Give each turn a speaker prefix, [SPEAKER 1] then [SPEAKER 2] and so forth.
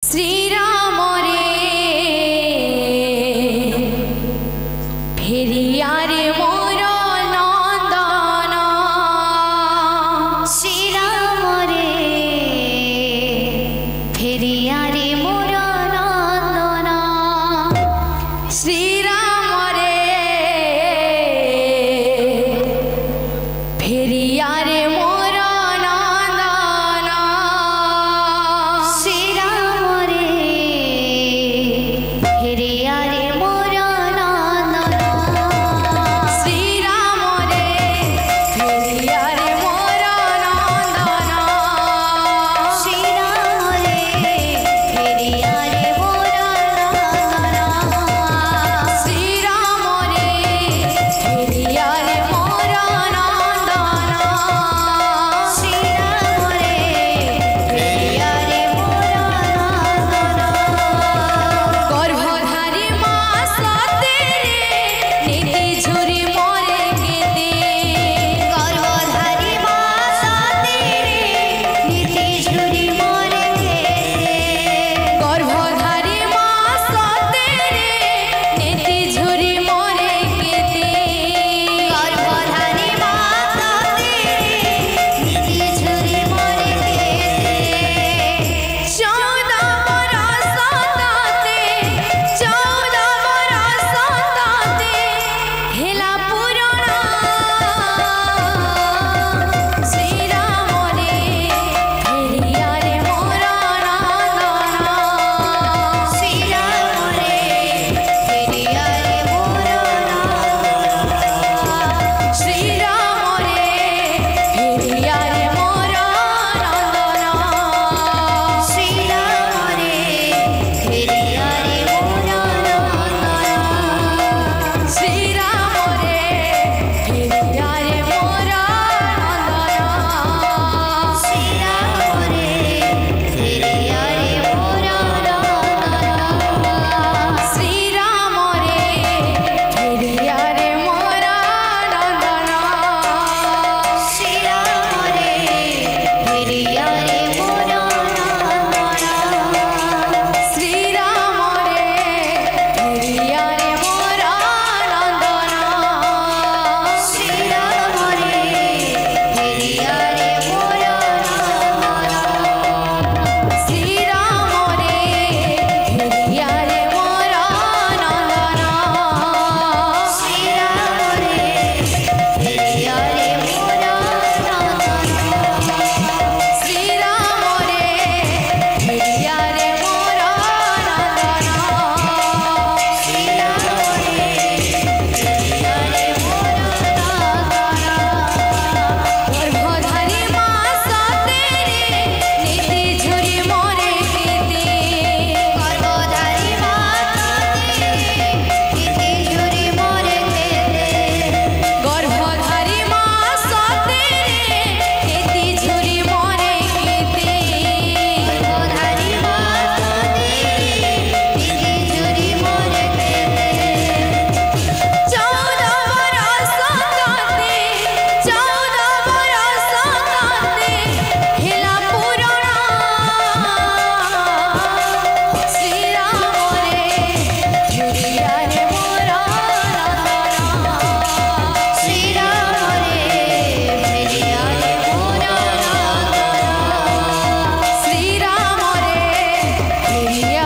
[SPEAKER 1] श्रीराम रे फेरिया रे मोर नंदन श्रीराम रे फेरिया रे मोर नंदन श्रीराम रे फेरिया रे मोर नंदन श्रीराम रे फेरिया रे मोर नंदन श्रीराम रे फेरिया रे मोर नंदन श्रीराम रे फेरिया रे मोर नंदन श्रीराम रे फेरिया रे मोर नंदन श्रीराम रे फेरिया रे मोर नंदन गर्भधारी माँ सते रे नीति झुरी मोरे केते गर्भधारी माँ सते रे नीति झुरी मोरे केते गर्भधारी माँ सते रे नीति झुरी मोरे केते गर्भधारी माँ सते रे नीति झुरी मोरे केते 14 बरस ताते 14 बरस ताते हेला पुराण श्रीराम रे फेरिया रे मोर नंदन श्रीराम रे फेरिया रे मोर नंदन श्रीराम रे फेरिया रे मोर नंदन श्रीराम रे फेरिया रे मोर नंदन श्रीराम रे फेरिया रे मोर नंदन श्रीराम रे फेरिया रे मोर नंदन श्रीराम रे फेरिया रे मोर नंदन श्रीराम रे फेरिया रे मोर नंदन श्रीराम रे फेरिया रे मोर नंदन श्रीराम रे फेरिया रे मोर नंदन श्रीराम रे फेरिया रे मोर नंदन श्रीराम रे फेरिया रे मोर नंदन श्रीराम रे फेरिया रे मोर नंदन श्रीराम रे फेरिया रे मोर नंदन गर्भधारी माँ सते रे नीति झुरी मोरे केते गर्भधारी माँ सते रे नीति झुरी मोरे केते गर्भधारी माँ सते रे नीति झुरी मोरे केते गर्भधारी माँ सते रे नीति झुरी मोरे केते 14 बरस ताते 14 बरस ताते हेला पुराण श्रीराम रे फेरिया रे मोर नंदन श्रीराम रे फेरिया रे मोर नंदन श्रीराम रे फेरिया